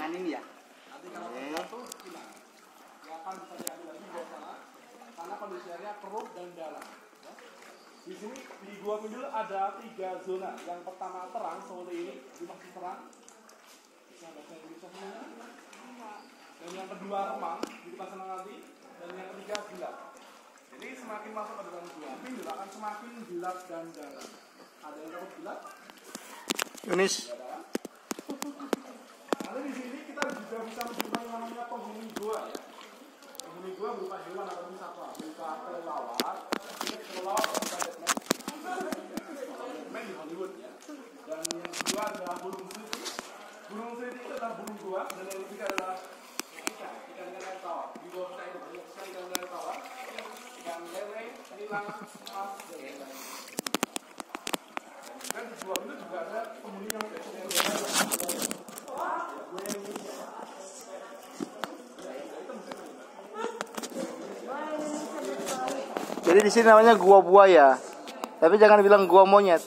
pertengahan ini ya. Nanti kalau satu hilang. Yang akan bisa diambil lagi di sana karena kondisinya keruh dan dalam. Ya. Di sini di Gua Mindul ada 3 zona. Yang pertama terang seperti ini, ini masih terang. Bisa bahasa Indonesia semuanya. Dan yang kedua remang di depan sana nanti. Dan yang ketiga gelap. Jadi semakin masuk ke dalam Gua Mindul akan semakin gelap dan dalam. Ada yang takut gelap? Yunis. Lalu di sini kita juga bisa menjumpai yang namanya penghuni gua ya. Penghuni gua berupa hewan atau satwa, berupa kelelawar. Ini kelelawar Batman di Hollywood ya. Dan yang kedua adalah burung sriti. Burung sriti itu adalah burung gua, dan yang ketiga adalah ikan air tawar. Di bawah kita ini banyak sekali ikan air tawar, ikan lele, nilang, emas, dan lain-lain. Dan di Gua Mindul juga ada penghuni yang Jadi di sini namanya gua buaya. Tapi jangan bilang gua monyet.